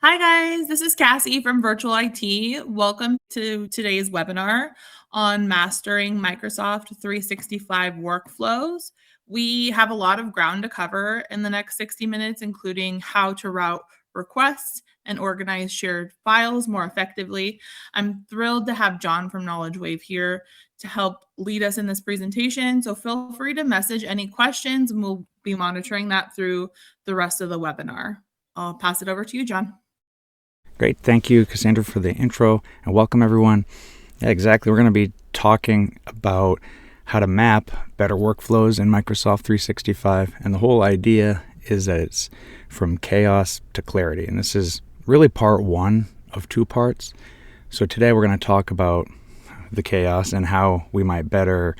Hi, guys. This is Cassie from Virtual IT. Welcome to today's webinar on mastering Microsoft 365 workflows. We have a lot of ground to cover in the next 60 minutes, including how to route requests and organize shared files more effectively. I'm thrilled to have John from Knowledge Wave here to help lead us in this presentation. So feel free to message any questions, and we'll be monitoring that through the rest of the webinar. I'll pass it over to you, John. Great. Thank you, Cassandra, for the intro, and welcome everyone. Yeah, exactly. We're going to be talking about how to map better workflows in Microsoft 365. And the whole idea is that it's from chaos to clarity. And this is really part one of two parts. So today we're going to talk about the chaos and how we might better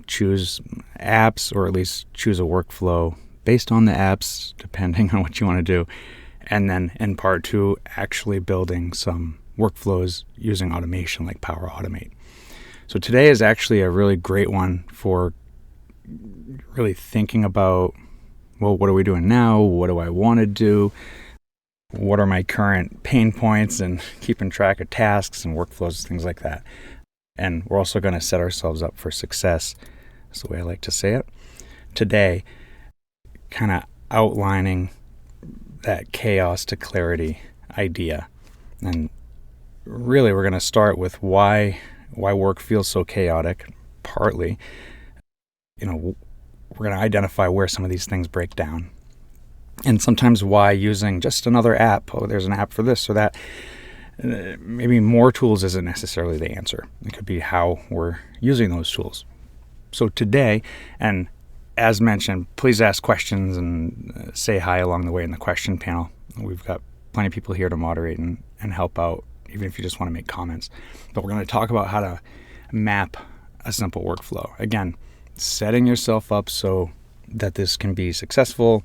choose apps, or at least choose a workflow based on the apps, depending on what you want to do. And then in part two, actually building some workflows using automation like Power Automate. So today is actually a really great one for really thinking about, well, what are we doing now? What do I want to do? What are my current pain points, and keeping track of tasks and workflows, things like that. And we're also going to set ourselves up for success. That's the way I like to say it. Today, kind of outlining that chaos to clarity idea. And really we're going to start with why work feels so chaotic. Partly, we're going to identify where some of these things break down. And sometimes why using just another app, there's an app for this or that, maybe more tools isn't necessarily the answer. It could be how we're using those tools. So today, and as mentioned, please ask questions and say hi along the way in the question panel. We've got plenty of people here to moderate and help out, even if you just want to make comments. But we're going to talk about how to map a simple workflow. Again, setting yourself up so that this can be successful,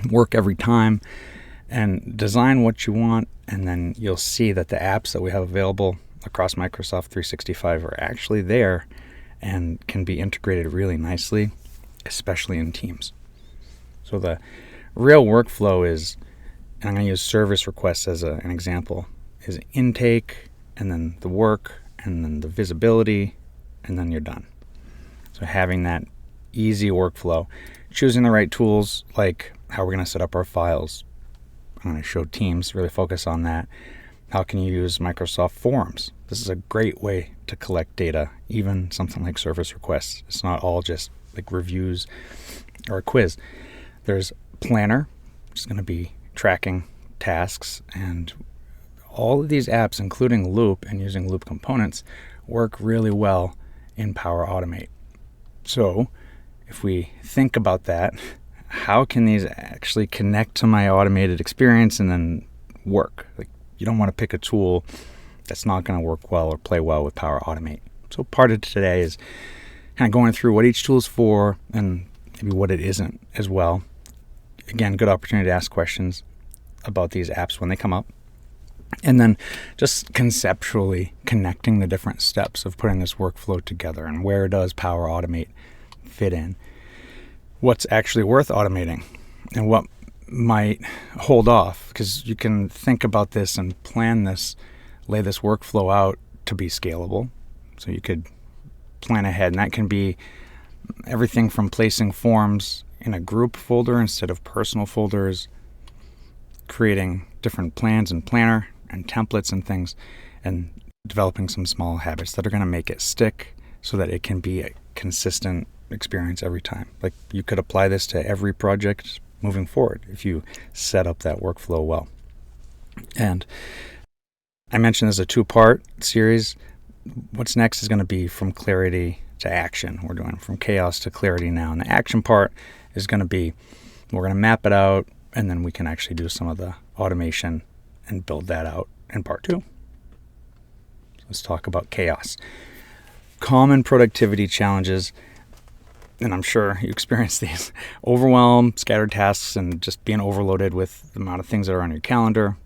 work every time, and design what you want. And then you'll see that the apps that we have available across Microsoft 365 are actually there and can be integrated really nicely, especially in Teams. So the real workflow is, and I'm going to use service requests as an example, is intake, and then the work, and then the visibility, and then you're done. So having that easy workflow, choosing the right tools, like how we're going to set up our files. I'm going to show Teams, really focus on that. How can you use Microsoft Forms? This is a great way to collect data, even something like service requests. It's not all just like reviews or a quiz. There's Planner, which is going to be tracking tasks, and all of these apps, including Loop and using Loop components, work really well in Power Automate. So if we think about that, how can these actually connect to my automated experience and then work? Like, you don't want to pick a tool that's not going to work well or play well with Power Automate. So part of today is kind of going through what each tool is for and maybe what it isn't as well. Again, good opportunity to ask questions about these apps when they come up. And then just conceptually connecting the different steps of putting this workflow together, and where does Power Automate fit in? What's actually worth automating and what might hold off? Because you can think about this and plan this, lay this workflow out to be scalable. So you could plan ahead, and that can be everything from placing forms in a group folder instead of personal folders, creating different plans in Planner and templates and things, and developing some small habits that are going to make it stick so that it can be a consistent experience every time. Like, you could apply this to every project moving forward if you set up that workflow well. And I mentioned this is a two-part series. What's next is going to be from clarity to action. We're doing from chaos to clarity now. And the action part is going to be, we're going to map it out, and then we can actually do some of the automation and build that out in part two. So let's talk about chaos. Common productivity challenges, and I'm sure you experience these: overwhelm, scattered tasks, and just being overloaded with the amount of things that are on your calendar.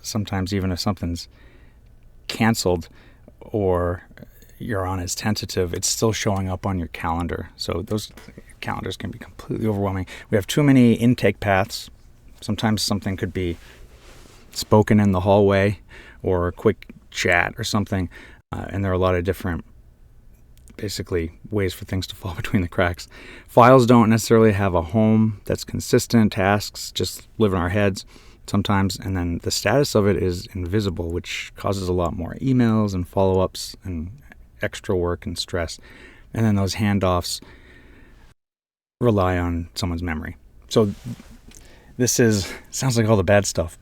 Sometimes even if something's canceled or you're on as tentative, it's still showing up on your calendar. So those calendars can be completely overwhelming. We have too many intake paths. Sometimes something could be spoken in the hallway or a quick chat or something. And there are a lot of different, basically, ways for things to fall between the cracks. Files don't necessarily have a home that's consistent. Tasks just live in our heads sometimes. And then the status of it is invisible, which causes a lot more emails and follow-ups and extra work and stress. And then those handoffs rely on someone's memory. So sounds like all the bad stuff,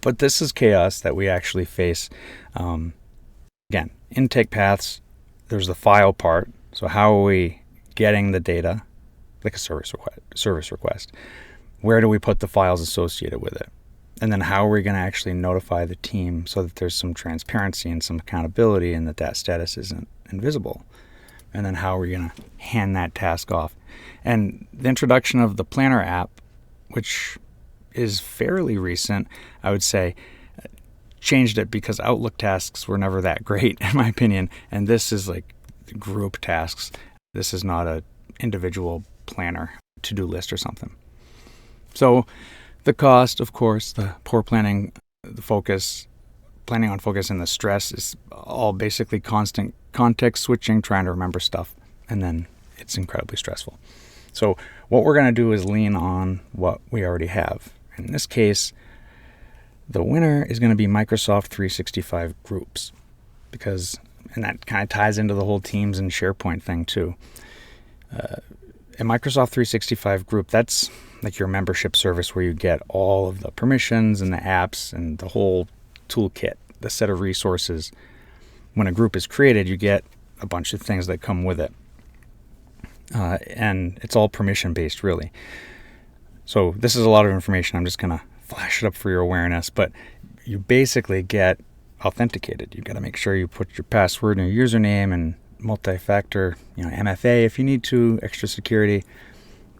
but this is chaos that we actually face. Again, intake paths, there's the file part. So how are we getting the data, like a service request? Where do we put the files associated with it? And then how are we going to actually notify the team so that there's some transparency and some accountability and that status isn't invisible? And then how are we going to hand that task off? And the introduction of the Planner app, which is fairly recent, I would say, changed it because Outlook tasks were never that great, in my opinion. And this is like group tasks. This is not a individual planner to-do list or something. So the cost, of course, the poor planning, the focus, planning on focus, and the stress is all basically constant context switching, trying to remember stuff, and then it's incredibly stressful. So what we're going to do is lean on what we already have. In this case, the winner is going to be Microsoft 365 groups, and that kind of ties into the whole Teams and SharePoint thing too. A Microsoft 365 group, that's like your membership service where you get all of the permissions and the apps and the whole toolkit, the set of resources. When a group is created, you get a bunch of things that come with it. And it's all permission-based, really. So this is a lot of information. I'm just going to flash it up for your awareness. But you basically get authenticated. You've got to make sure you put your password and your username and multi-factor, MFA if you need to, extra security.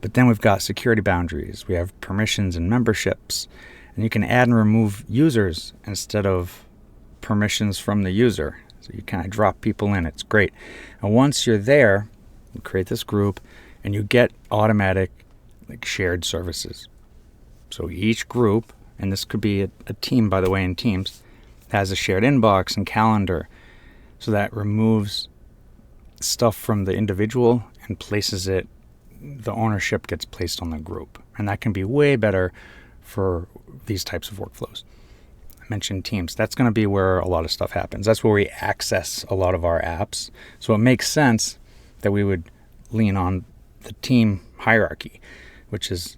But then we've got security boundaries. We have permissions and memberships. And you can add and remove users instead of permissions from the user. So you kind of drop people in. It's great. And once you're there, you create this group and you get automatic shared services. So each group, and this could be a team, by the way, in Teams, has a shared inbox and calendar. So that removes stuff from the individual and places it, the ownership gets placed on the group. And that can be way better for these types of workflows. I mentioned Teams. That's going to be where a lot of stuff happens. That's where we access a lot of our apps. So it makes sense that we would lean on the team hierarchy, which is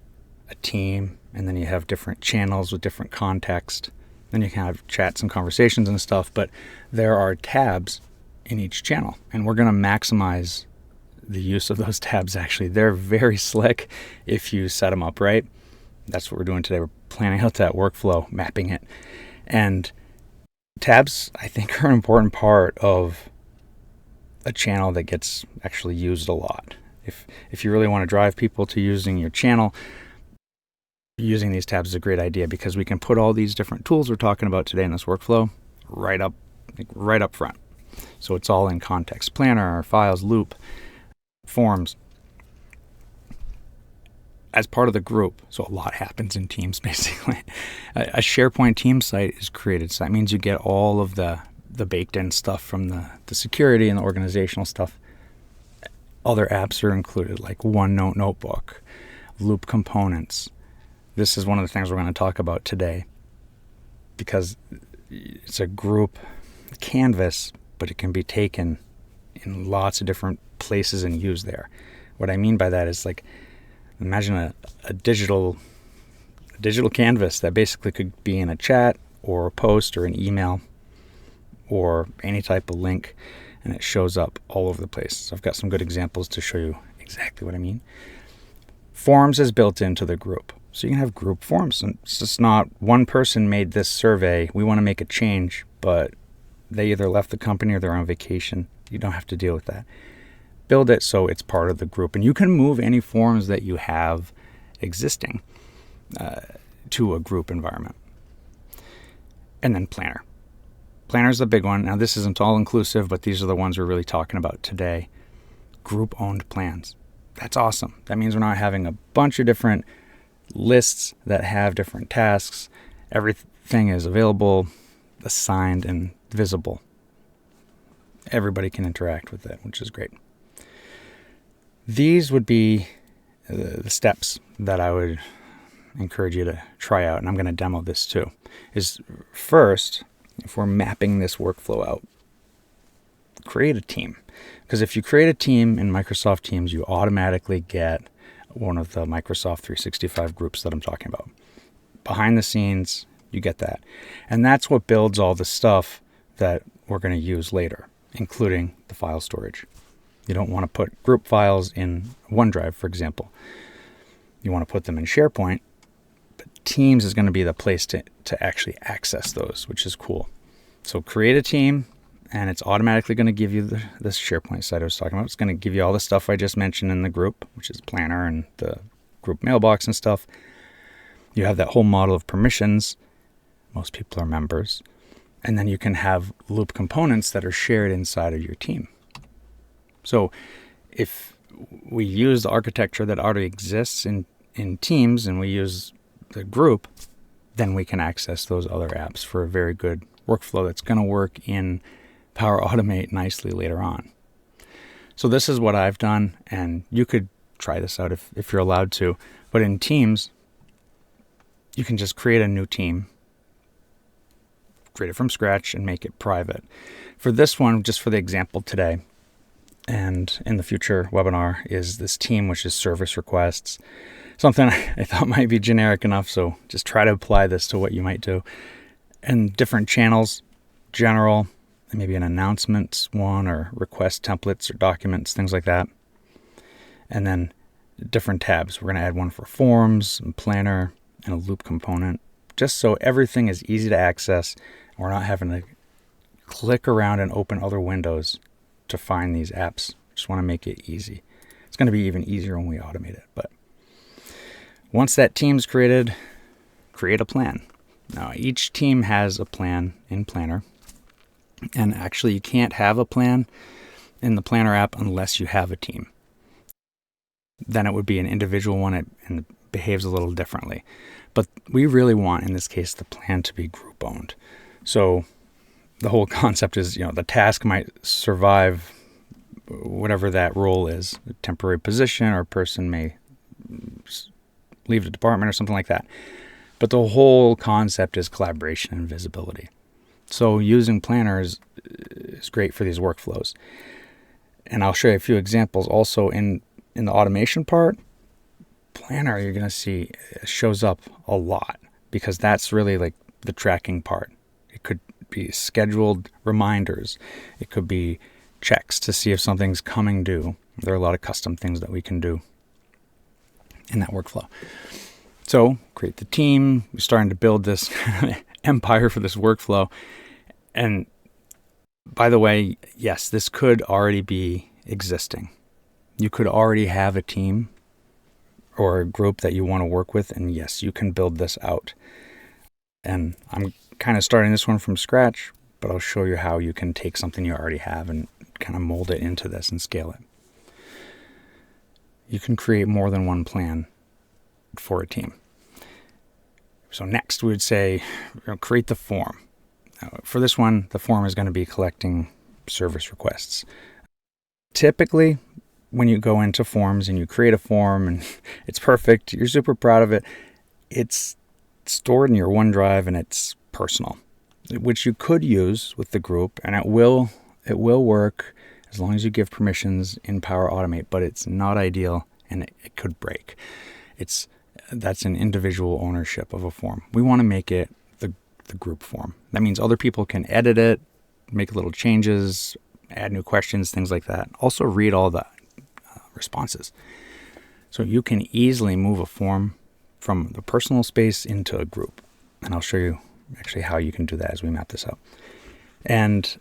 a team, and then you have different channels with different context. Then you can have chats and conversations and stuff, but there are tabs in each channel, and we're going to maximize the use of those tabs. Actually, they're very slick if you set them up right. That's what we're doing today. We're planning out that workflow, mapping it. And tabs, I think, are an important part of a channel that gets actually used a lot. If you really want to drive people to using your channel, using these tabs is a great idea because we can put all these different tools we're talking about today in this workflow right up front. So it's all in context. Planner, files, loop, forms. As part of the group, so a lot happens in Teams basically. A SharePoint team site is created, so that means you get all of the baked in stuff from the security and the organizational stuff. Other apps are included, like OneNote Notebook, Loop components. This is one of the things we're going to talk about today because it's a group canvas, but it can be taken in lots of different places and used there. What I mean by that is imagine a digital canvas that basically could be in a chat or a post or an email or any type of link, and it shows up all over the place. So I've got some good examples to show you exactly what I mean. Forms is built into the group. So you can have group forms. And it's just not one person made this survey. We want to make a change, but they either left the company or they're on vacation. You don't have to deal with that. Build it so it's part of the group. And you can move any forms that you have existing to a group environment. And then Planner. Planner's the big one. Now, this isn't all inclusive, but these are the ones we're really talking about today. Group-owned plans. That's awesome. That means we're not having a bunch of different lists that have different tasks. everything is available, assigned, and visible. Everybody can interact with it, which is great. These would be the steps that I would encourage you to try out, and I'm going to demo this too. Is first, if we're mapping this workflow out, create a team. Because if you create a team in Microsoft Teams, you automatically get one of the Microsoft 365 groups that I'm talking about. Behind the scenes, you get that. And that's what builds all the stuff that we're going to use later, including the file storage. You don't want to put group files in OneDrive, for example. You want to put them in SharePoint, but Teams is going to be the place to actually access those, which is cool. So create a team, and it's automatically going to give you this SharePoint site I was talking about. It's going to give you all the stuff I just mentioned in the group, which is Planner and the group mailbox and stuff. You have that whole model of permissions. Most people are members. And then you can have loop components that are shared inside of your team. So if we use the architecture that already exists in Teams and we use the group, then we can access those other apps for a very good workflow that's going to work in Power Automate nicely later on. So this is what I've done, and you could try this out if you're allowed to. But in Teams, you can just create a new team, create it from scratch, and make it private. For this one, just for the example today, and in the future webinar, is this team, which is service requests. Something I thought might be generic enough, so just try to apply this to what you might do. And different channels, general, maybe an announcements one, or request templates or documents, things like that. And then different tabs. We're going to add one for forms and planner and a loop component, just so everything is easy to access. We're not having to click around and open other windows to find these apps. Just want to make it easy. It's going to be even easier when we automate it. But once that team's created, create a plan. Now, each team has a plan in Planner. And actually, you can't have a plan in the Planner app unless you have a team. Then it would be an individual one, and it behaves a little differently. But we really want, in this case, the plan to be group owned. So the whole concept is, the task might survive whatever that role is, a temporary position, or a person may leave the department or something like that. But the whole concept is collaboration and visibility. So using Planner is great for these workflows. And I'll show you a few examples. Also in the automation part, Planner, you're going to see it shows up a lot, because that's really like the tracking part. It could be scheduled reminders. It could be checks to see if something's coming due. There are a lot of custom things that we can do in that workflow. So create the team. We're starting to build this empire for this workflow. And by the way, yes, this could already be existing. You could already have a team or a group that you want to work with, and yes, you can build this out. And I'm kind of starting this one from scratch, but I'll show you how you can take something you already have and kind of mold it into this and scale it. You can create more than one plan for a team. So next we would say, create the form. Now, for this one, the form is going to be collecting service requests. Typically, when you go into forms and you create a form and it's perfect, you're super proud of it, it's stored in your OneDrive and it's personal, which you could use with the group, and it will work as long as you give permissions in Power Automate, but it's not ideal and it could break. That's an individual ownership of a form. We want to make it the group form. That means other people can edit it, make little changes, add new questions, things like that. Also read all the responses. So you can easily move a form from the personal space into a group. And I'll show you actually how you can do that as we map this out. And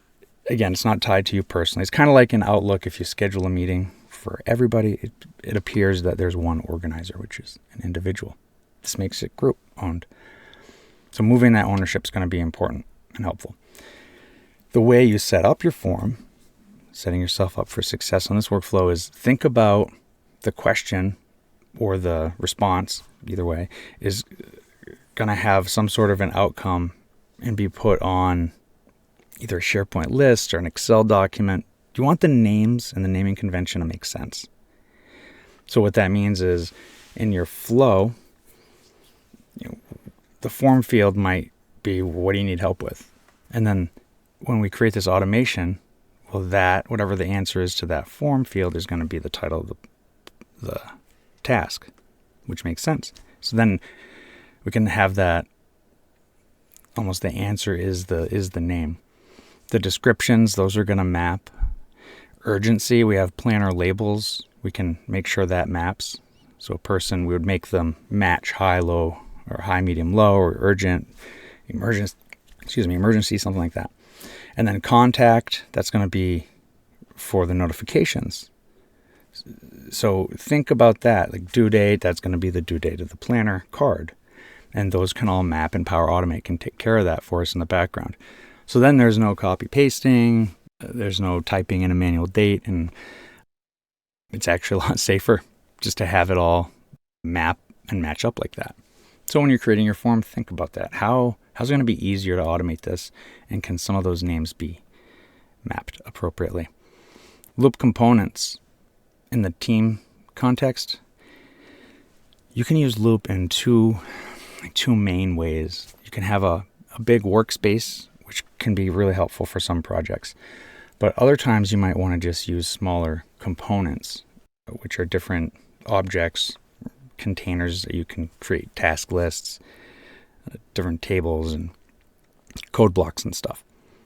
again, it's not tied to you personally. It's kind of like in Outlook. If you schedule a meeting for everybody, it appears that there's one organizer, which is an individual. This makes it group owned. So moving that ownership is going to be important and helpful. The way you set up your form, setting yourself up for success on this workflow, is think about the question or the response, either way, is going going to have some sort of an outcome and be put on either a SharePoint list or an Excel document, you want the names and the naming convention to make sense. So what that means is in your flow, the form field might be, what do you need help with? And then when we create this automation, well, that whatever the answer is to that form field is going to be the title of the task, which makes sense. So then we can have that almost the answer is the name. The descriptions, those are going to map. Urgency, we have planner labels. We can make sure that maps. So a person, we would make them match high, low, or high, medium, low, or urgent, emergency, something like that. And then contact, that's going to be for the notifications. So think about that, like due date, that's going to be the due date of the planner card. And those can all map, and Power Automate can take care of that for us in the background. So then there's no copy pasting, there's no typing in a manual date, and it's actually a lot safer just to have it all map and match up like that. So when you're creating your form, think about that. How's it going to be easier to automate this, and can some of those names be mapped appropriately? Loop components in the team context, you can use loop in two main ways. You can have a big workspace, which can be really helpful for some projects. But other times you might want to just use smaller components, which are different objects, containers that you can create task lists, different tables and code blocks and stuff.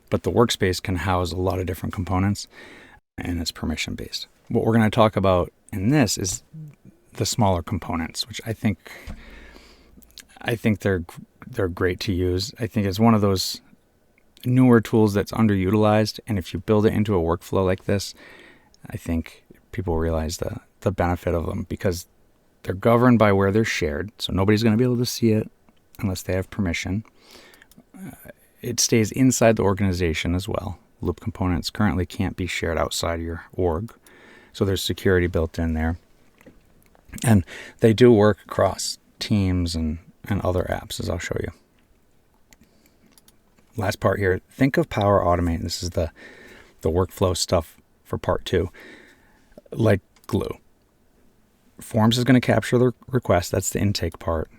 But the workspace can house a lot of different components, and it's permission based. What we're going to talk about in this is the smaller components, which I think they're great to use. I think it's one of those newer tools that's underutilized, and if you build it into a workflow like this, I think people realize the benefit of them, because they're governed by where they're shared, so nobody's going to be able to see it unless they have permission. It stays inside the organization as well. Loop components currently can't be shared outside of your org, so there's security built in there. And they do work across Teams and other apps, as I'll show you. Last part here, think of Power Automate. This is the workflow stuff for part 2, like glue. Forms is going to capture the request. That's the intake part.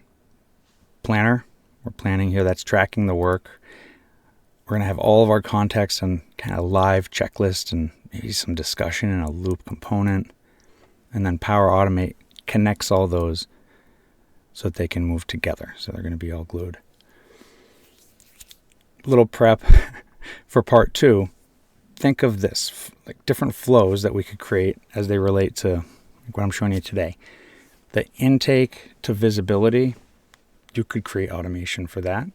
Planner, we're planning here. That's tracking the work. We're going to have all of our context and kind of live checklist and maybe some discussion in a loop component. And then Power Automate connects all those so that they can move together. So they're going to be all glued. Little prep for part 2. Think of this, like different flows that we could create as they relate to what I'm showing you today. The intake to visibility, you could create automation for that.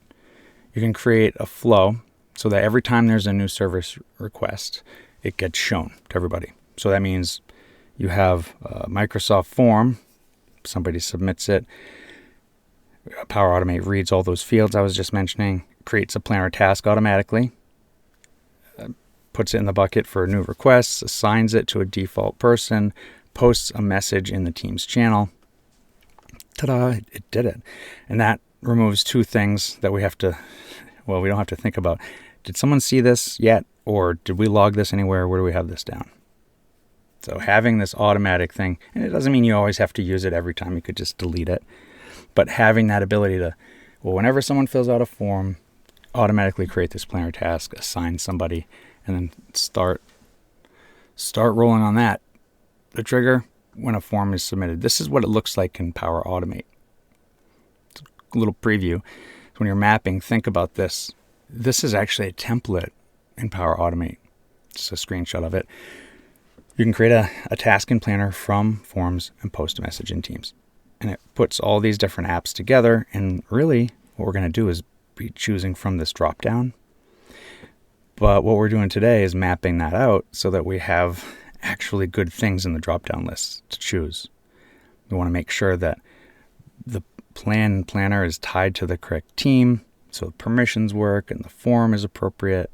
You can create a flow so that every time there's a new service request, it gets shown to everybody. So that means you have a Microsoft form, somebody submits it, Power Automate reads all those fields I was just mentioning, creates a planner task automatically, puts it in the bucket for new requests, assigns it to a default person, posts a message in the Teams channel. Ta-da, it did it. And that removes 2 things that we don't have to think about. Did someone see this yet? Or did we log this anywhere? Where do we have this down? So having this automatic thing, and it doesn't mean you always have to use it every time. You could just delete it. But having that ability to, whenever someone fills out a form, automatically create this planner task, assign somebody, and then start rolling on that. The trigger when a form is submitted. This is what it looks like in Power Automate. It's a little preview. So when you're mapping, think about this. This is actually a template in Power Automate. Just a screenshot of it. You can create a task in Planner from Forms and post a message in Teams. And it puts all these different apps together. And really, what we're going to do is be choosing from this drop down. But what we're doing today is mapping that out so that we have actually good things in the drop down list to choose. We want to make sure that the planner is tied to the correct team, so permissions work and the form is appropriate.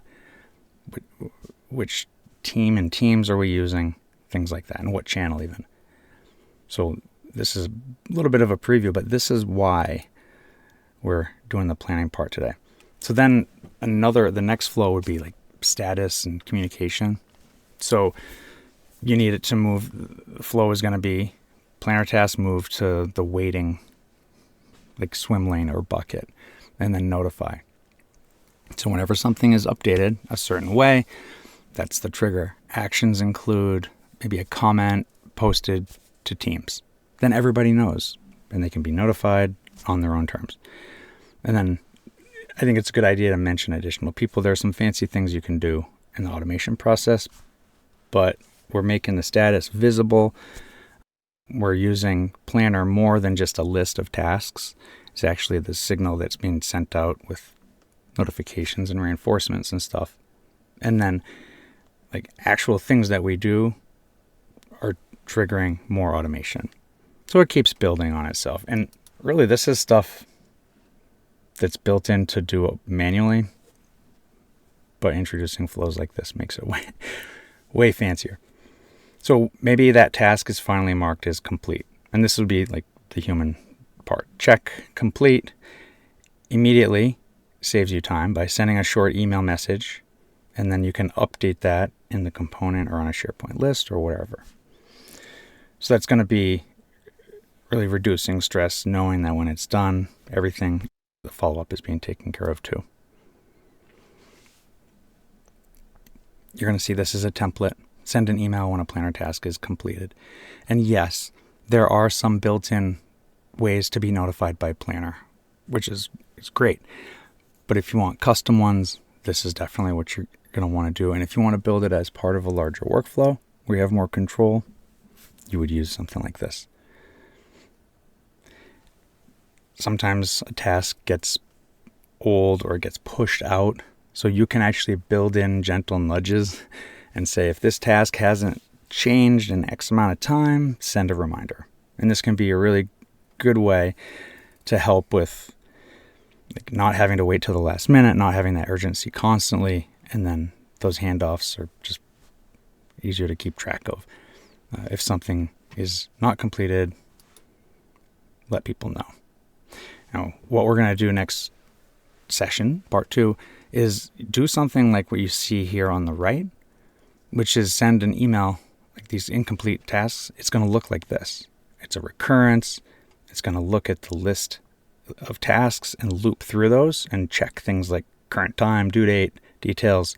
Which team and teams are we using? Things like that, and what channel even. So this is a little bit of a preview, but this is why we're doing the planning part today. So then the next flow would be like status and communication. So you need it to move. The flow is going to be planner task move to the waiting, like swim lane or bucket, and then notify. So whenever something is updated a certain way, that's the trigger. Actions include maybe a comment posted to teams. Then everybody knows and they can be notified on their own terms. And then I think it's a good idea to mention additional people. There are some fancy things you can do in the automation process, but we're making the status visible. We're using Planner more than just a list of tasks. It's actually the signal that's being sent out with notifications and reinforcements and stuff. And then like actual things that we do are triggering more automation. So it keeps building on itself. And really this is stuff that's built in to do it manually, but introducing flows like this makes it way fancier. So maybe that task is finally marked as complete. And this would be like the human part. Check complete immediately saves you time by sending a short email message, and then you can update that in the component or on a SharePoint list or whatever. So that's going to be really reducing stress, knowing that when it's done, everything, the follow-up is being taken care of too. You're going to see this as a template. Send an email when a planner task is completed. And yes, there are some built-in ways to be notified by Planner, which is great. But if you want custom ones, this is definitely what you're going to want to do. And if you want to build it as part of a larger workflow where you have more control, you would use something like this. Sometimes a task gets old or it gets pushed out, so you can actually build in gentle nudges and say, if this task hasn't changed in X amount of time, send a reminder. And this can be a really good way to help with like not having to wait till the last minute, not having that urgency constantly, and then those handoffs are just easier to keep track of. If something is not completed, let people know. Now, what we're going to do next session, part 2, is do something like what you see here on the right, which is send an email, like these incomplete tasks. It's going to look like this. It's a recurrence. It's going to look at the list of tasks and loop through those and check things like current time, due date, details.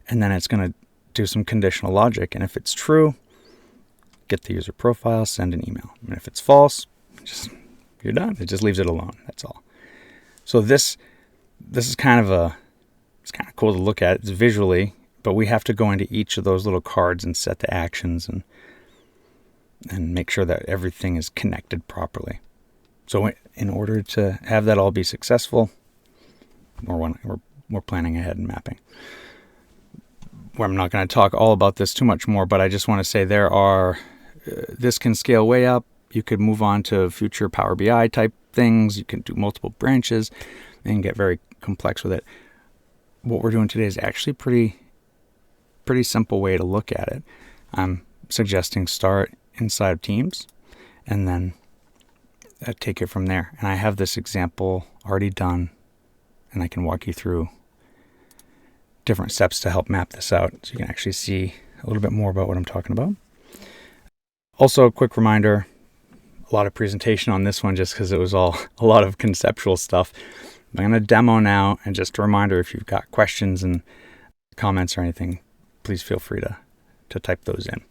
And then it's going to do some conditional logic. And if it's true, get the user profile, send an email. And if it's false, you're done. It just leaves it alone. That's all. So this is kind of cool to look at. It's visually, but we have to go into each of those little cards and set the actions and make sure that everything is connected properly. So in order to have that all be successful, we're planning ahead and mapping. I'm not going to talk all about this too much more, but I just want to say this can scale way up. You could move on to future Power BI type things. You can do multiple branches and get very complex with it. What we're doing today is actually pretty simple way to look at it. I'm suggesting start inside of Teams and then take it from there. And I have this example already done, and I can walk you through different steps to help map this out so you can actually see a little bit more about what I'm talking about. Also, a quick reminder, a lot of presentation on this one just because it was all a lot of conceptual stuff. I'm going to demo now, and just a reminder, if you've got questions and comments or anything, please feel free to type those in.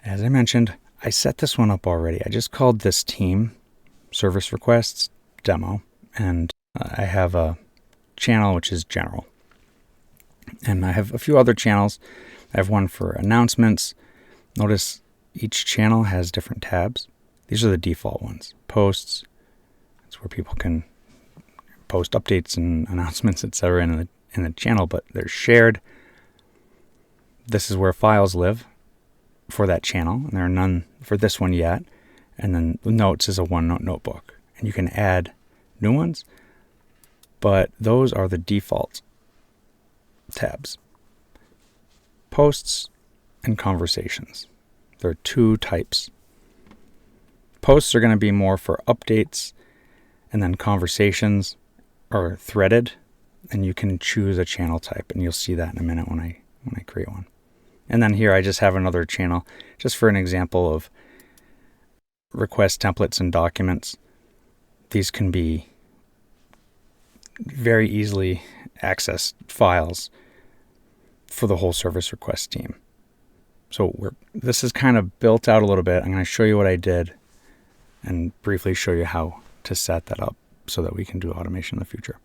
As I mentioned, I set this one up already. I just called this team service requests demo, and I have a channel which is general. And I have a few other channels. I have one for announcements. Notice each channel has different tabs. These are the default ones. Posts, that's where people can post updates and announcements, etc. in the channel, but they're shared. This is where files live for that channel, and there are none for this one yet. And then notes is a OneNote notebook, and you can add new ones, but those are the default tabs. Posts and conversations. There are two types. Posts are going to be more for updates And then conversations are threaded, and you can choose a channel type, and you'll see that in a minute when I create one. And then here I just have another channel just for an example of request templates and documents. These can be very easily accessed files for the whole service request team. So this is kind of built out a little bit. I'm going to show you what I did and briefly show you how to set that up so that we can do automation in the future.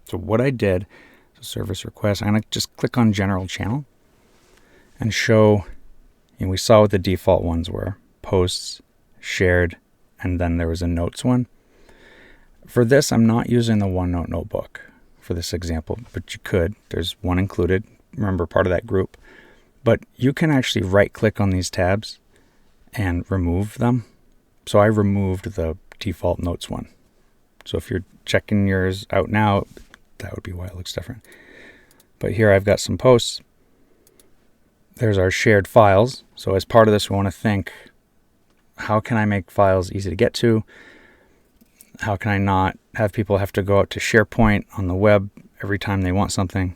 So what I did, service request, I'm going to just click on general channel and show, we saw what the default ones were: posts, shared, and then there was a notes one. For this, I'm not using the OneNote notebook for this example, but you could. There's one included. Remember, part of that group. But you can actually right-click on these tabs and remove them. So I removed the default notes one. So if you're checking yours out now, that would be why it looks different. But here I've got some posts. There's our shared files. So as part of this, we want to think, how can I make files easy to get to? How can I not have people have to go out to SharePoint on the web every time they want something?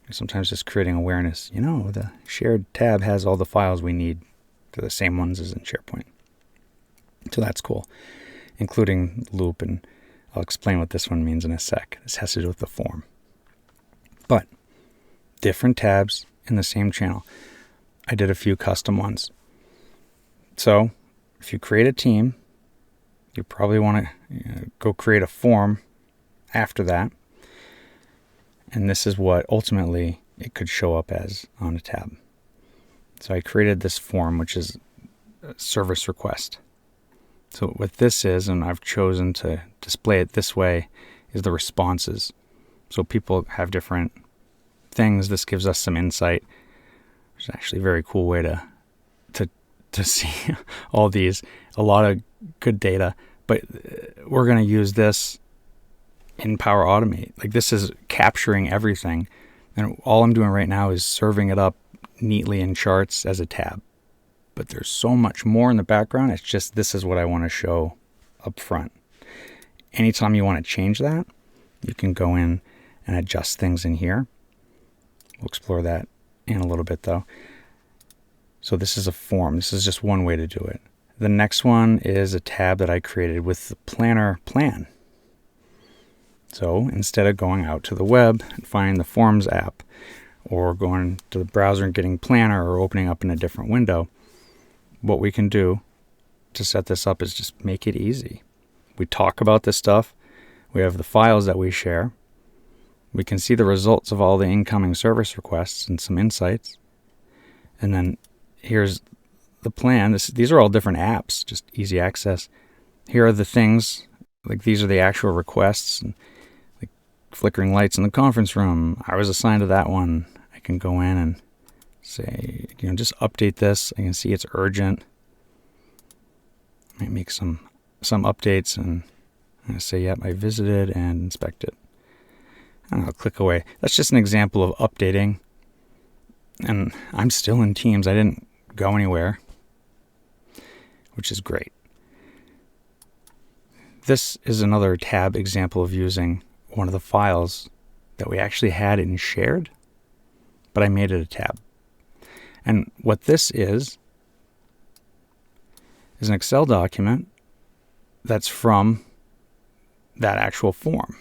Sometimes just creating awareness. The shared tab has all the files we need. They're the same ones as in SharePoint. So that's cool, including loop, and I'll explain what this one means in a sec. This has to do with the form. But different tabs in the same channel. I did a few custom ones. So if you create a team, you probably want to go create a form after that. And this is what ultimately it could show up as on a tab. So I created this form, which is a service request. So what this is, and I've chosen to display it this way, is the responses. So people have different things. This gives us some insight. It's actually a very cool way to see all these. A lot of good data. But we're going to use this in Power Automate. Like, this is capturing everything. And all I'm doing right now is serving it up neatly in charts as a tab. But there's so much more in the background. It's just, this is what I want to show up front. Anytime you want to change that, you can go in and adjust things in here. We'll explore that in a little bit though. So this is a form. This is just one way to do it. The next one is a tab that I created with the planner plan. So instead of going out to the web and finding the Forms app, or going to the browser and getting Planner, or opening up in a different window, what we can do to set this up is just make it easy. We talk about this stuff. We have the files that we share. We can see the results of all the incoming service requests and some insights. And then here's the plan. These are all different apps, just easy access. Here are the things, like these are the actual requests, and like flickering lights in the conference room. I was assigned to that one. I can go in and say, just update this. I can see it's urgent. I might make some updates, and I'm going to say, yep, I visited and inspected. And I'll click away. That's just an example of updating. And I'm still in Teams. I didn't go anywhere, which is great. This is another tab example of using one of the files that we actually had in shared, but I made it a tab. And what this is an Excel document that's from that actual form,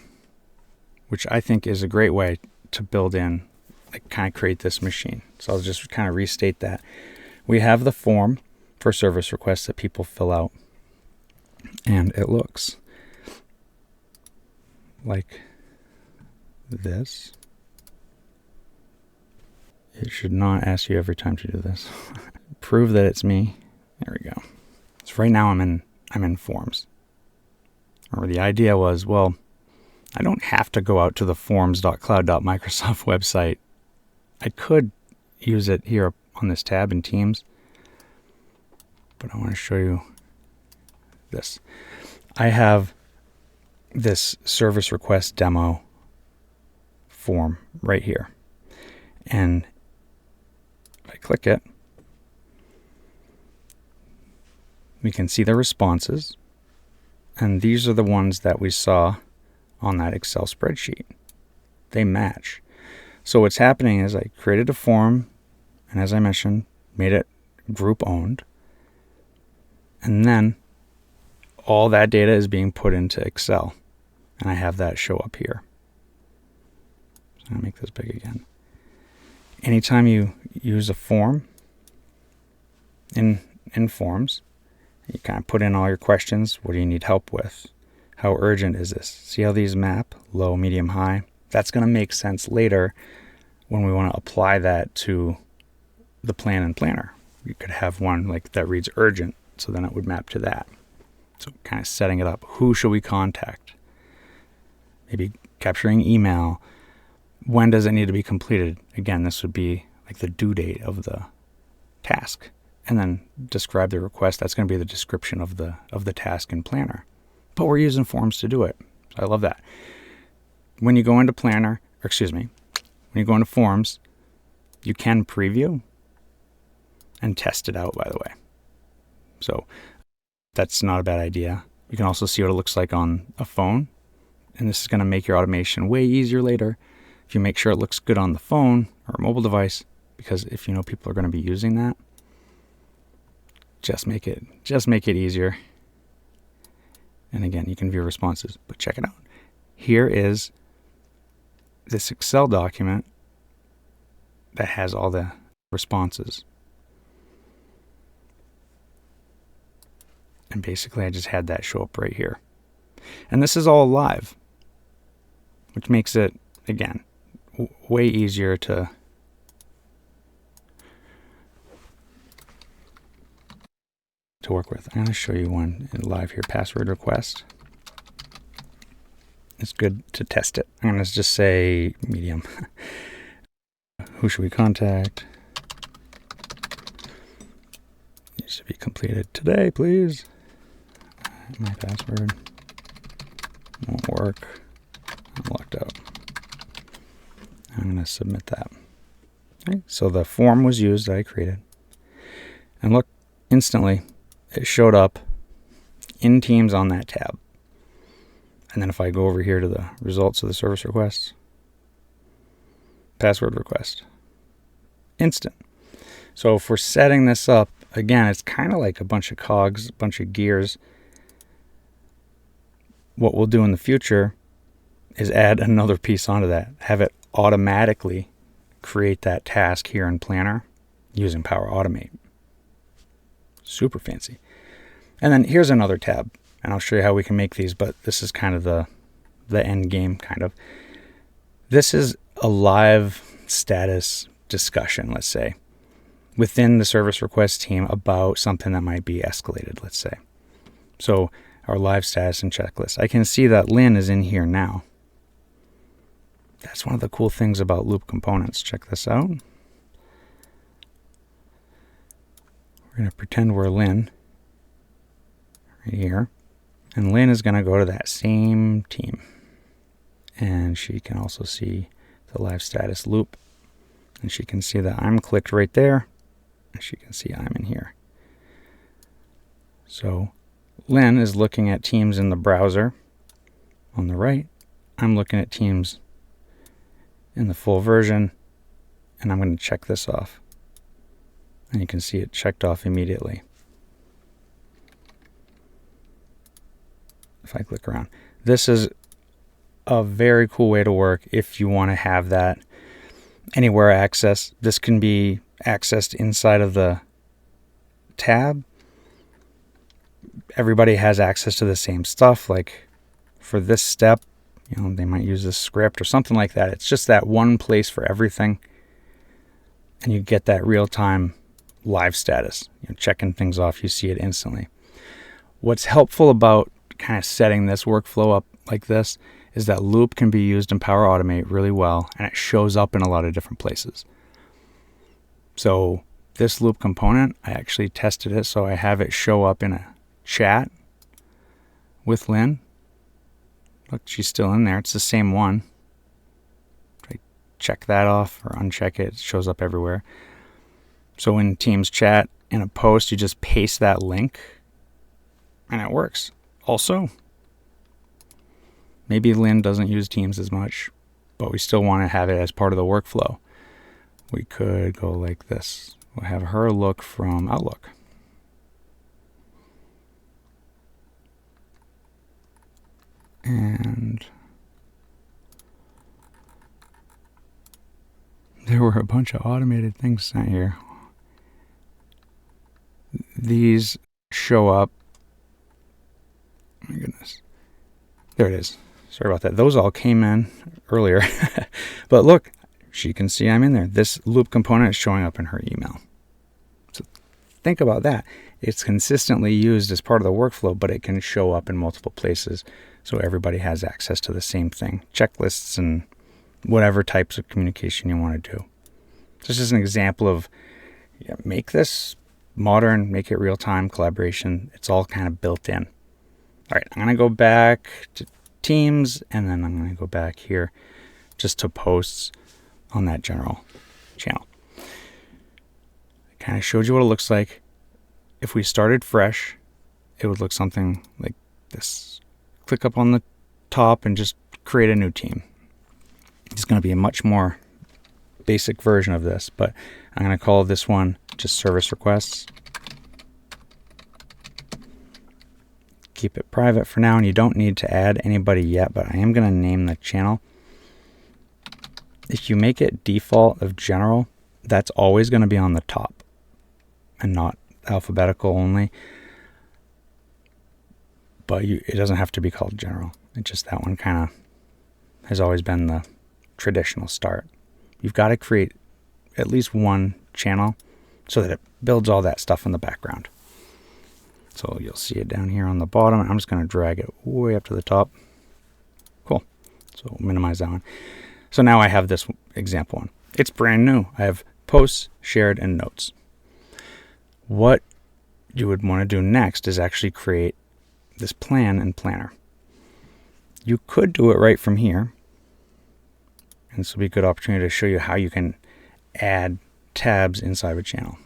which I think is a great way to build in, like kind of create this machine. So I'll just kind of restate that. We have the form for service requests that people fill out, and it looks like this. It should not ask you every time to do this. Prove that it's me. There we go. So right now I'm in Forms. Remember, the idea was, well, I don't have to go out to the forms.cloud.microsoft website. I could use it here on this tab in Teams, but I want to show you this. I have this service request demo form right here. And if I click it, we can see the responses. And these are the ones that we saw on that Excel spreadsheet. They match. So what's happening is I created a form, and as I mentioned, made it group owned. And then all that data is being put into Excel. And I have that show up here. So I'm going to make this big again. Anytime you use a form in Forms, you kind of put in all your questions. What do you need help with? How urgent is this? See how these map? Low, medium, high. That's going to make sense later when we want to apply that to the plan and planner. You could have one like that reads urgent, so then it would map to that. So kind of setting it up. Who should we contact? Maybe capturing email. When does it need to be completed? Again, this would be like the due date of the task. And then describe the request. That's going to be the description of the task in Planner. But we're using Forms to do it. So I love that. When you go into Planner, when you go into Forms, you can preview and test it out, by the way. So that's not a bad idea. You can also see what it looks like on a phone. And this is going to make your automation way easier later if you make sure it looks good on the phone or a mobile device, because if you know people are going to be using that, just make it easier. And again, you can view responses, but check it out. Here is this Excel document that has all the responses. And basically I just had that show up right here. And this is all live, which makes it, again, way easier to work with. I'm going to show you one live here, password request. It's good to test it. I'm going to just say medium. Who should we contact? Needs to be completed today, please. My password won't work. I'm locked out. I'm going to submit that. Okay, so the form was used that I created. And look, instantly, it showed up in Teams on that tab. And then if I go over here to the results of the service requests, password request, instant. So if we're setting this up, again, it's kind of like a bunch of cogs, a bunch of gears. What we'll do in the future is add another piece onto that, have it automatically create that task here in Planner using Power Automate. Super fancy. And then here's another tab, and I'll show you how we can make these, but this is kind of the end game, kind of. This is a live status discussion, let's say, within the service request team about something that might be escalated, let's say. So our live status and checklist. I can see that Lynn is in here now. That's one of the cool things about loop components. Check this out. We're going to pretend we're Lynn right here. And Lynn is going to go to that same team. And she can also see the live status loop. And she can see that I'm clicked right there. And she can see I'm in here. So Lynn is looking at Teams in the browser on the right. I'm looking at Teams in the full version. And I'm going to check this off. And you can see it checked off immediately. If I click around. This is a very cool way to work if you want to have that anywhere access. This can be accessed inside of the tab. Everybody has access to the same stuff. Like for this step, they might use this script or something like that. It's just that one place for everything. And you get that real-time live status. Checking things off, you see it instantly. What's helpful about kind of setting this workflow up like this is that loop can be used in Power Automate really well, and it shows up in a lot of different places. So this loop component, I actually tested it, so I have it show up in a chat with Lynn. Look, she's still in there. It's the same one. I check that off or uncheck it. It shows up everywhere. So in Teams chat, in a post, you just paste that link, and it works. Also, Maybe Lynn doesn't use Teams as much, but we still want to have it as part of the workflow. We could go like this. We'll have her look from Outlook. And there were a bunch of automated things sent here. These show up. My goodness. There it is. Sorry about that. Those all came in earlier. But look, she can see I'm in there. This loop component is showing up in her email. So think about that. It's consistently used as part of the workflow, but it can show up in multiple places so everybody has access to the same thing. Checklists and whatever types of communication you want to do. So this is an example of make this modern, make it real-time collaboration. It's all kind of built in. All right, I'm going to go back to Teams, and then I'm going to go back here just to posts on that general channel. I kind of showed you what it looks like. If we started fresh, it would look something like this. Click up on the top and just create a new team. It's going to be a much more basic version of this, but I'm going to call this one just service requests. Keep it private for now, and you don't need to add anybody yet, but I am going to name the channel. If you make it default of general, that's always going to be on the top and not alphabetical only. But it doesn't have to be called general. It's just that one kind of has always been the traditional start. You've got to create at least one channel so that it builds all that stuff in the background. So you'll see it down here on the bottom. I'm just going to drag it way up to the top. Cool. So we'll minimize that one. So now I have this example one. It's brand new. I have posts, shared, and notes. What you would want to do next is actually create this plan and planner. You could do it right from here. And this will be a good opportunity to show you how you can add tabs inside of a channel.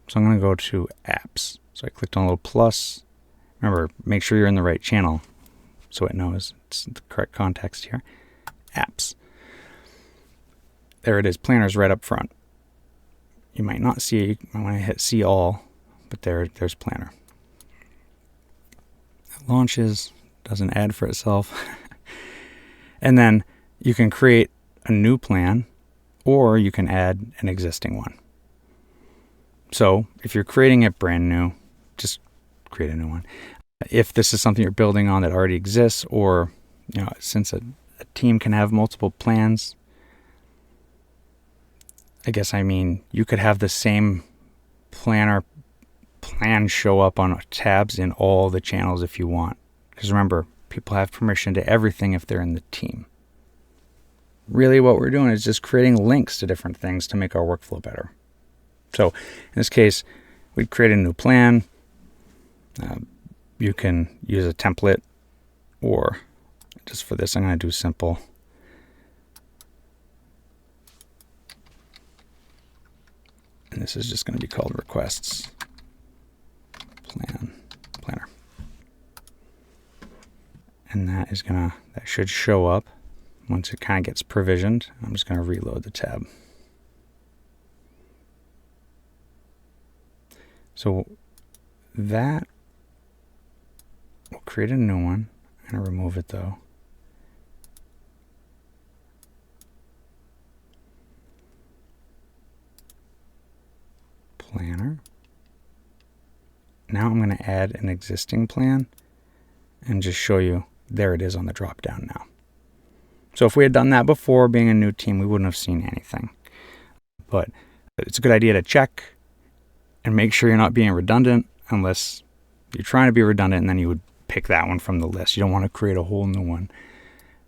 So I'm going to go to apps. So I clicked on a little plus. Remember, make sure you're in the right channel so it knows it's the correct context here. Apps. There it is. Planner's right up front. You might not see it. I want to hit see all, but there's planner. It launches, does an ad for itself. And then you can create a new plan, or you can add an existing one. So if you're creating it brand new, just create a new one. If this is something you're building on that already exists, or since a team can have multiple plans, you could have the same plan show up on tabs in all the channels if you want. Because remember, people have permission to everything if they're in the team. Really what we're doing is just creating links to different things to make our workflow better. So in this case, we'd create a new plan. You can use a template, or just for this, I'm going to do simple. And this is just going to be called requests planner. And that should show up once it kind of gets provisioned. I'm just going to reload the tab. So that we'll create a new one. I'm going to remove it though. Planner. Now I'm going to add an existing plan and just show you there it is on the drop down now. So if we had done that before being a new team, we wouldn't have seen anything. But it's a good idea to check and make sure you're not being redundant, unless you're trying to be redundant, and then you would pick that one from the list. You don't want to create a whole new one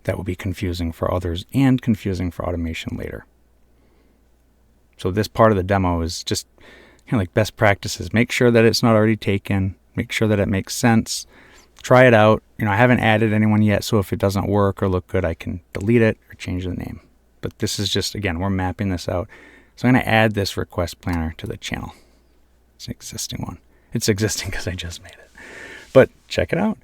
that will be confusing for others and confusing for automation later. So this part of the demo is just kind of like best practices. Make sure that it's not already taken. Make sure that it makes sense. Try it out. I haven't added anyone yet, so if it doesn't work or look good, I can delete it or change the name. But this is just, again, we're mapping this out. So I'm going to add this request planner to the channel. It's an existing one. It's existing because I just made it. But check it out.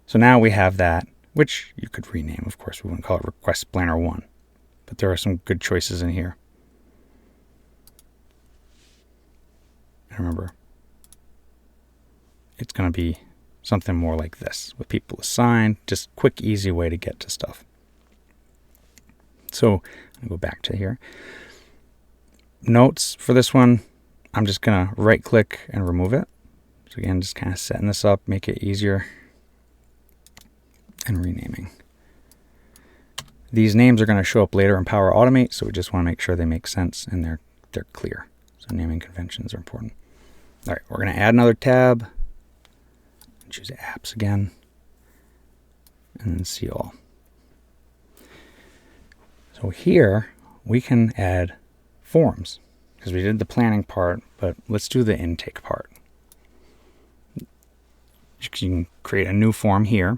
So now we have that which you could rename. Of course, we wouldn't call it Request Planner 1, but there are some good choices in here. And remember, it's going to be something more like this, with people assigned, just quick, easy way to get to stuff. So I'll go back to here. Notes for this one, I'm just going to right click and remove it. So again, just kind of setting this up, make it easier, and renaming. These names are going to show up later in Power Automate, so we just want to make sure they make sense and they're clear. So naming conventions are important. All right, we're going to add another tab. Choose apps again, and then see all. So here we can add forms because we did the planning part, but let's do the intake part. You can create a new form here,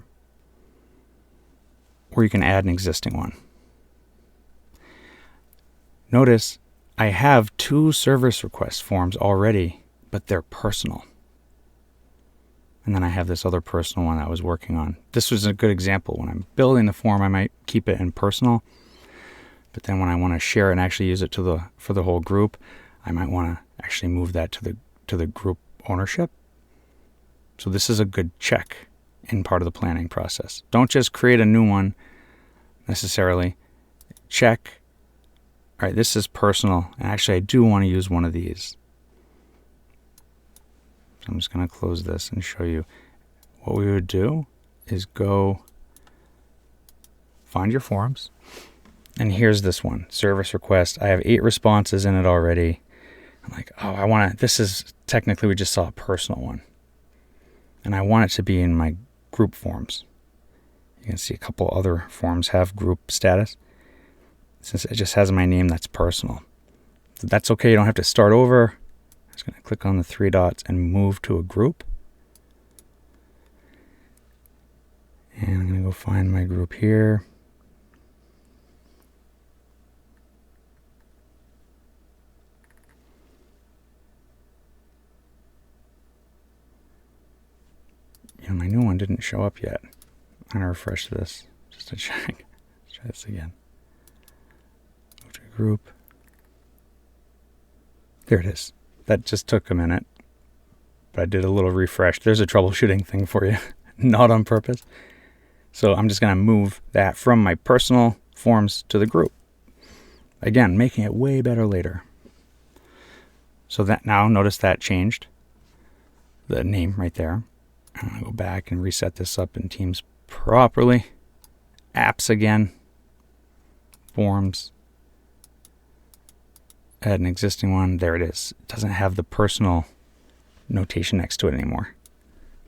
or you can add an existing one. Notice I have 2 service request forms already, but they're personal. And then I have this other personal one I was working on. This was a good example. When I'm building the form, I might keep it in personal. But then when I want to share it and actually use it for the whole group, I might want to actually move that to the group ownership. So this is a good check in part of the planning process. Don't just create a new one necessarily. Check. All right, this is personal. And actually, I do want to use one of these. So I'm just going to close this and show you what we would do is go find your forms. And here's this one, service request. I have 8 responses in it already. I'm like, oh, this is technically, we just saw a personal one. And I want it to be in my group forms. You can see a couple other forms have group status. Since it just has my name, that's personal. So that's okay, you don't have to start over. I'm just going to click on the 3 dots and move to a group. And I'm going to go find my group here. My new one didn't show up yet. I'm going to refresh this just to check. Let's try this again. Go to group. There it is. That just took a minute, but I did a little refresh. There's a troubleshooting thing for you, not on purpose. So I'm just going to move that from my personal forms to the group. Again, making it way better later. So that now, notice that changed. The name right there. I'm going to go back and reset this up in Teams properly. Apps again. Forms. Add an existing one. There it is. It doesn't have the personal notation next to it anymore.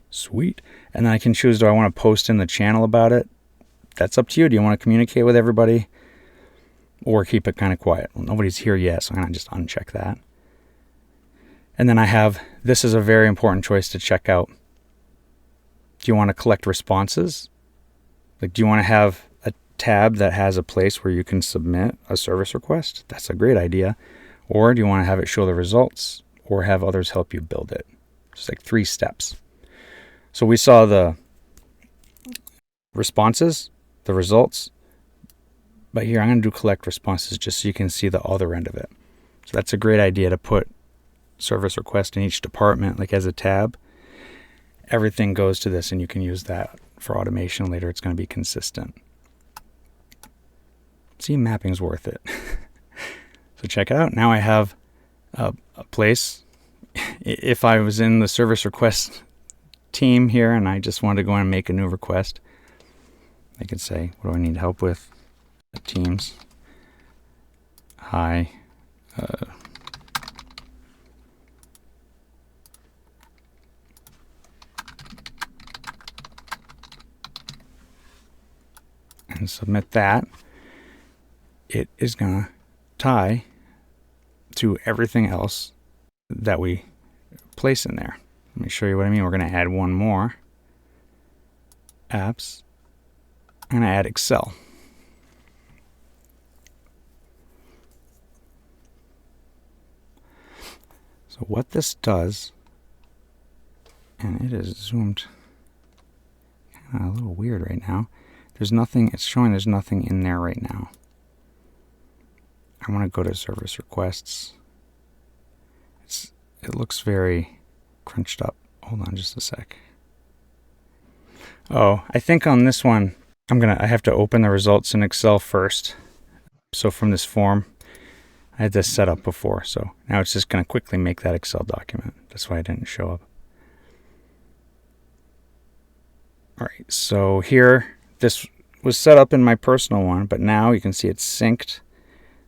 Sweet. And then I can choose, do I want to post in the channel about it? That's up to you. Do you want to communicate with everybody? Or keep it kind of quiet? Well, nobody's here yet, so I'm going to just uncheck that. And then I have, this is a very important choice to check out. Do you want to collect responses? Like, do you want to have a tab that has a place where you can submit a service request? That's a great idea. Or do you want to have it show the results or have others help you build it? It's like 3 steps. So we saw the responses, the results, but here I'm going to do collect responses just so you can see the other end of it. So that's a great idea to put service request in each department, like as a tab. Everything goes to this and you can use that for automation later. It's going to be consistent. See, mapping's worth it. So check it out. Now I have a place. If I was in the service request team here and I just wanted to go in and make a new request, I could say, what do I need help with? Teams. Hi. And submit that. It is going to tie to everything else that we place in there. Let me show you what I mean. We're going to add one more. Apps. I'm going to add Excel. So what this does, and it is zoomed kind of a little weird right now. there's nothing, it's showing there's nothing in there right now. I want to go to service requests. It looks very crunched up. Hold on just a sec. Oh, I think on this one, I have to open the results in Excel first. So from this form, I had this set up before. So now it's just going to quickly make that Excel document. That's why it didn't show up. All right, so here, this was set up in my personal one, but now you can see it's synced.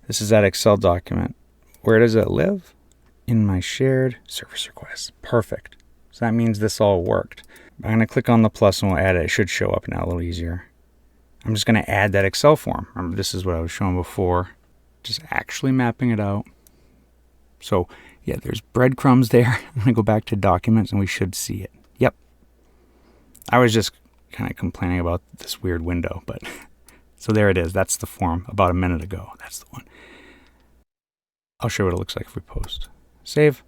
This is that Excel document. Where does it live? In my shared service requests. Perfect. So that means this all worked. I'm going to click on the plus and we'll add it. It should show up now a little easier. I'm just going to add that Excel form. Remember, this is what I was showing before. Just actually mapping it out. So, yeah, there's breadcrumbs there. I'm going to go back to documents and we should see it. Yep. I was just kind of complaining about this weird window, but so there it is. That's the form about a minute ago. That's the one. I'll show you what it looks like if we post. Save.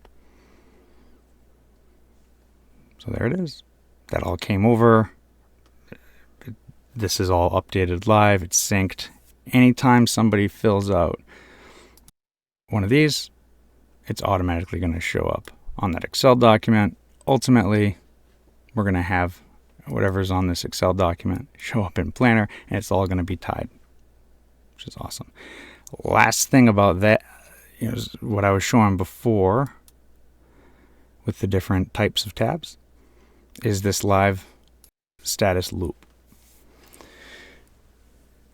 So there it is. That all came over. This is all updated live. It's synced. Anytime somebody fills out one of these, it's automatically going to show up on that Excel document. Ultimately, we're going to have whatever's on this Excel document show up in Planner, and it's all going to be tied, which is awesome. Last thing about that, is what I was showing before with the different types of tabs, is this live status loop.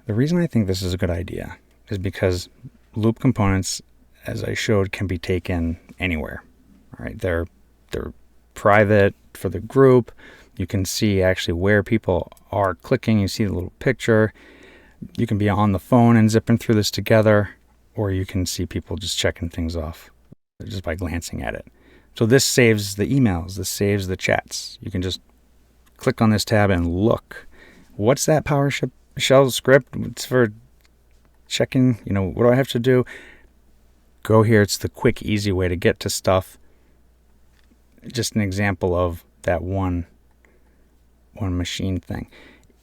The reason I think this is a good idea is because loop components, as I showed, can be taken anywhere. All right, they're private for the group. You can see actually where people are clicking. You see the little picture. You can be on the phone and zipping through this together, or you can see people just checking things off just by glancing at it. So this saves the emails. This saves the chats. You can just click on this tab and look. What's that PowerShell script? It's for checking, what do I have to do? Go here. It's the quick, easy way to get to stuff. Just an example of that one machine thing.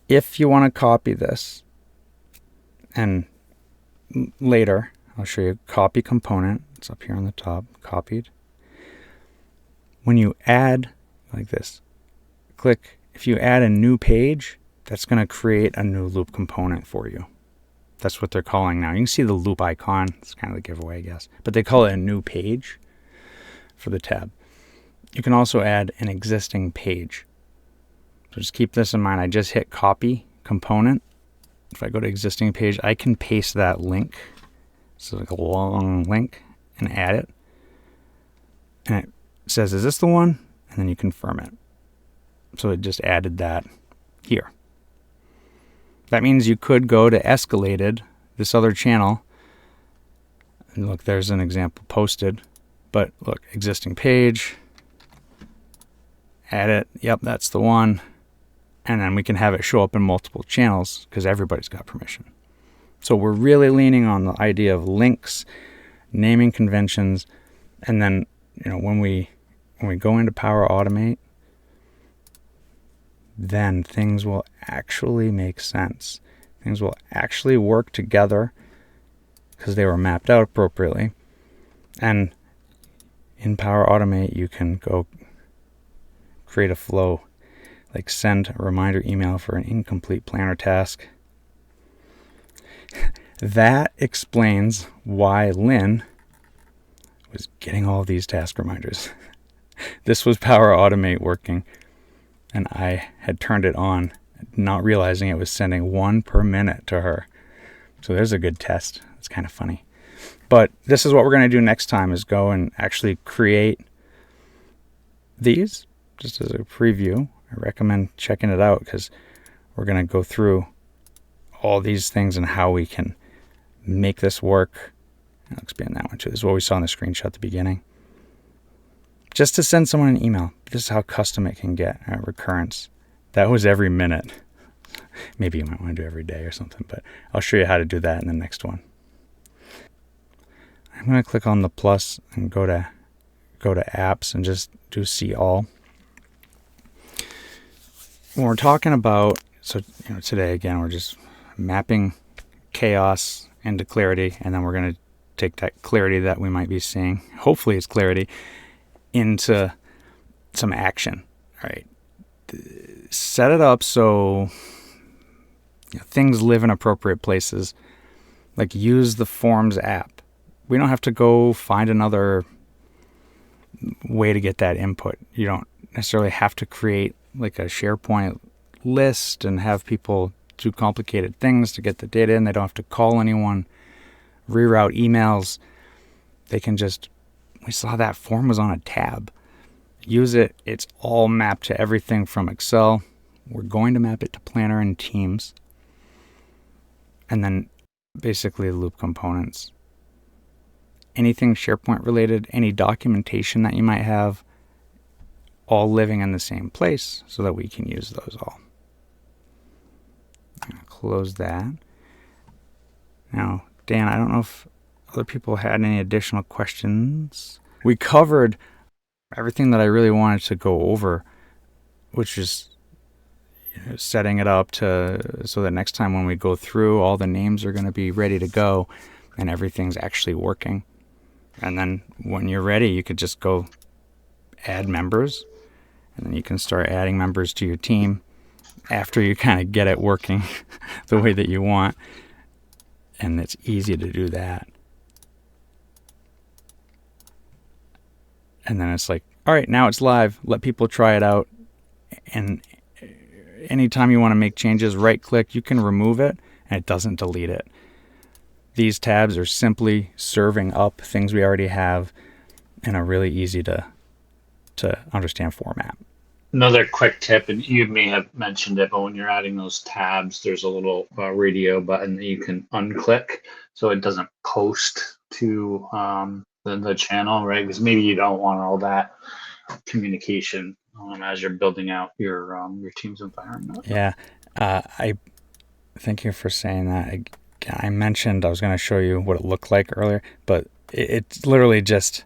If you want to copy this, and later I'll show you copy component. It's up here on the top, copied. When you add like this, click, if you add a new page, that's going to create a new loop component for you. That's what they're calling now. You can see the loop icon. It's kind of the giveaway, I guess. But they call it a new page for the tab. You can also add an existing page. So just keep this in mind. I just hit copy component. If I go to existing page, I can paste that link. So like a long link and add it. And it says, is this the one? And then you confirm it. So it just added that here. That means you could go to escalated, this other channel. And look, there's an example posted. But look, existing page. Add it. Yep, that's the one. And then we can have it show up in multiple channels because everybody's got permission. So we're really leaning on the idea of links, naming conventions, and then when we go into Power Automate, then things will actually make sense. Things will actually work together because they were mapped out appropriately. And in Power Automate, you can go create a flow, like send a reminder email for an incomplete planner task. That explains why Lynn was getting all of these task reminders. This was Power Automate working, and I had turned it on, not realizing it was sending one per minute to her. So there's a good test. It's kind of funny. But this is what we're going to do next time, is go and actually create these just as a preview. I recommend checking it out because we're going to go through all these things and how we can make this work. I'll expand that one too. This is what we saw in the screenshot at the beginning. Just to send someone an email. This is how custom it can get, recurrence. That was every minute. Maybe you might want to do every day or something, but I'll show you how to do that in the next one. I'm going to click on the plus and go to apps and just do see all. When we're talking about So today again we're just mapping chaos into clarity, and then we're going to take that clarity that we might be seeing, hopefully it's clarity, into some action. All right, set it up so things live in appropriate places. Like, use the Forms app. We don't have to go find another way to get that input. You don't necessarily have to create like a SharePoint list and have people do complicated things to get the data in. They don't have to call anyone, reroute emails. They can just, we saw that form was on a tab. Use it. It's all mapped to everything from Excel. We're going to map it to Planner and Teams. And then basically loop components. Anything SharePoint related, any documentation that you might have, all living in the same place so that we can use those all. I'm going to close that. Now, Dan, I don't know if other people had any additional questions. We covered everything that I really wanted to go over, which is setting it up so that next time when we go through, all the names are going to be ready to go and everything's actually working. And then when you're ready, you could just go add members, and then you can start adding members to your team after you kind of get it working the way that you want. And it's easy to do that. And then it's like, all right, now it's live. Let people try it out. And anytime you want to make changes, right click, you can remove it and it doesn't delete it. These tabs are simply serving up things we already have in a really easy to understand format. Another quick tip, and you may have mentioned it, but when you're adding those tabs, there's a little radio button that you can unclick so it doesn't post to the channel, right? Because maybe you don't want all that communication as you're building out your team's environment. Yeah, I thank you for saying that. I mentioned I was going to show you what it looked like earlier, but it's literally just,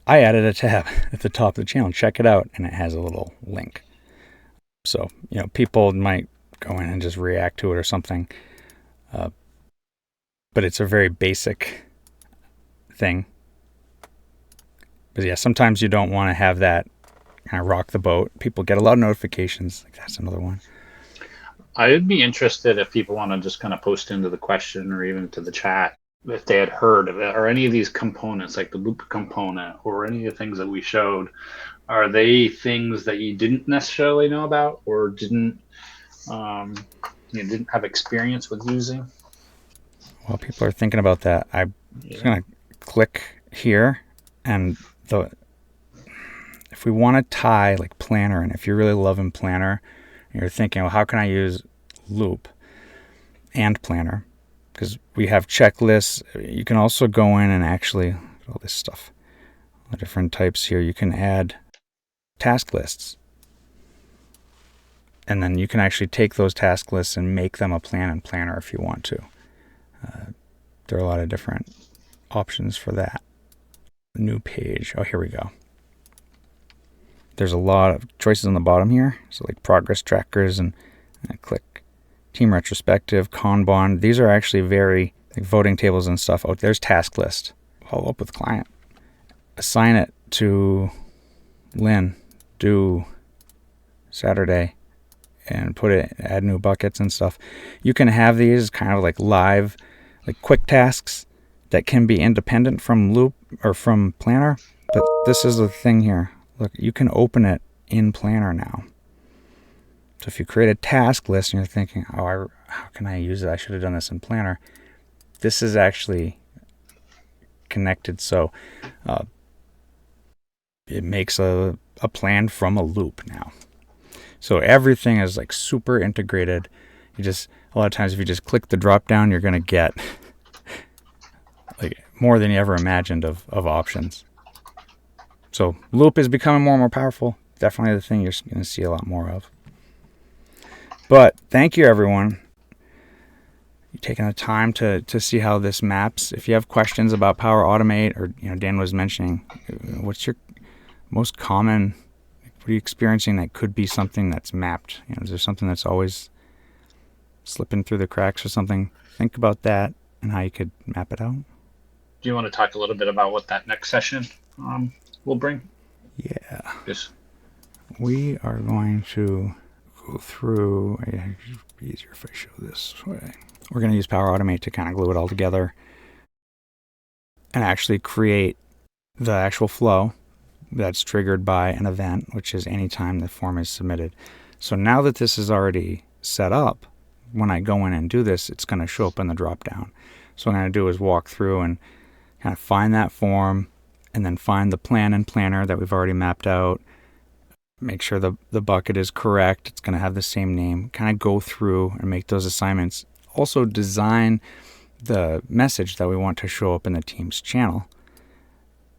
I added a tab at the top of the channel. Check it out, and it has a little link. So, people might go in and just react to it or something. But it's a very basic thing. But yeah, sometimes you don't want to have that kind of rock the boat. People get a lot of notifications. Like, that's another one. I would be interested if people want to just kind of post into the question or even to the chat if they had heard of it, or any of these components, like the loop component or any of the things that we showed. Are they things that you didn't necessarily know about or didn't have experience with using? While people are thinking about that, I'm just going to click here, and if we want to tie like Planner, and if you're really loving Planner, you're thinking, well, how can I use Loop and Planner? Because we have checklists. You can also go in and actually, all this stuff, all the different types here. You can add task lists. And then you can actually take those task lists and make them a plan in Planner if you want to. There are a lot of different options for that. New page. Oh, here we go. There's a lot of choices on the bottom here. So like progress trackers, and I click team retrospective, Kanban. These are actually very like voting tables and stuff. Oh, there's task list. Follow up with client. Assign it to Lynn. Do Saturday, and add new buckets and stuff. You can have these kind of like live, like quick tasks that can be independent from Loop or from Planner. But this is the thing here. Look, you can open it in Planner now. So if you create a task list and you're thinking, how can I use it? I should have done this in Planner. This is actually connected. So it makes a plan from a loop now. So everything is like super integrated. A lot of times if you just click the drop down, you're going to get like more than you ever imagined of options. So Loop is becoming more and more powerful. Definitely the thing you're going to see a lot more of. But thank you, everyone. You taking the time to see how this maps. If you have questions about Power Automate, or Dan was mentioning, what's your most common? What are you experiencing that could be something that's mapped? Is there something that's always slipping through the cracks or something, think about that and how you could map it out. Do you want to talk a little bit about what that next session will bring? Yeah. Just We are going to go through, it'd be easier if I show this way. We're going to use Power Automate to kind of glue it all together and actually create the actual flow that's triggered by an event, which is anytime the form is submitted. So now that this is already set up, when I go in and do this, it's going to show up in the drop down. So what I'm going to do is walk through and kind of find that form and then find the plan and planner that we've already mapped out. Make sure the bucket is correct. It's going to have the same name. Kind of go through and make those assignments. Also design the message that we want to show up in the Teams channel.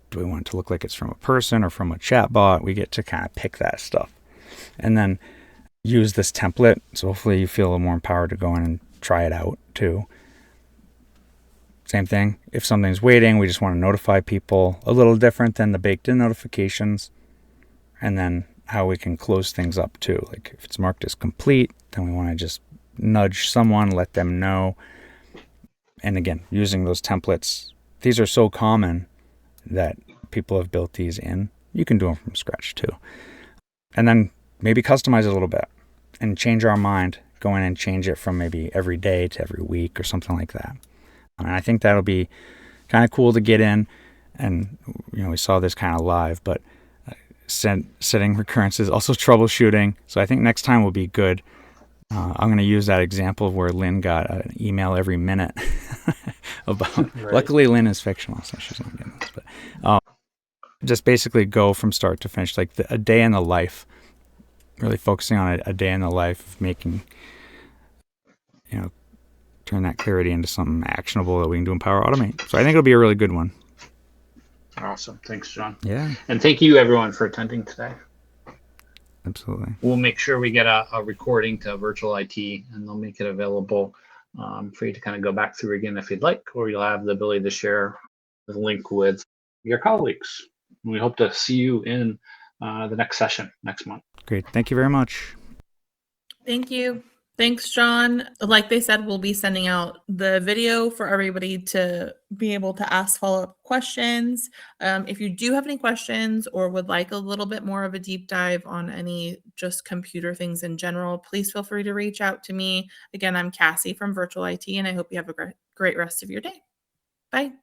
Do we want it to look like it's from a person or from a chat bot? We get to kind of pick that stuff. And then use this template. So hopefully you feel a little more empowered to go in and try it out too. Same thing. If something's waiting, we just want to notify people. A little different than the baked-in notifications. And then how we can close things up too. Like if it's marked as complete, then we want to just nudge someone, let them know. And again, using those templates. These are so common that people have built these in. You can do them from scratch too. And then maybe customize it a little bit and change our mind. Go in and change it from maybe every day to every week or something like that. And I think that'll be kind of cool to get in. And, we saw this kind of live, but setting recurrences, also troubleshooting. So I think next time will be good. I'm going to use that example of where Lynn got an email every minute about. Right. Luckily, Lynn is fictional, so she's not getting this. But just basically go from start to finish, like a day in the life. Really focusing on a day in the life of making, turn that clarity into something actionable that we can do in Power Automate. So I think it'll be a really good one. Awesome. Thanks, John. Yeah. And thank you, everyone, for attending today. Absolutely. We'll make sure we get a recording to Virtual IT, and they'll make it available for you to kind of go back through again if you'd like, or you'll have the ability to share the link with your colleagues. We hope to see you in the next session next month. Great. Thank you very much. Thank you. Thanks, John. Like they said, we'll be sending out the video for everybody to be able to ask follow-up questions. If you do have any questions or would like a little bit more of a deep dive on any just computer things in general, please feel free to reach out to me. Again, I'm Cassie from Virtual IT, and I hope you have a great rest of your day. Bye.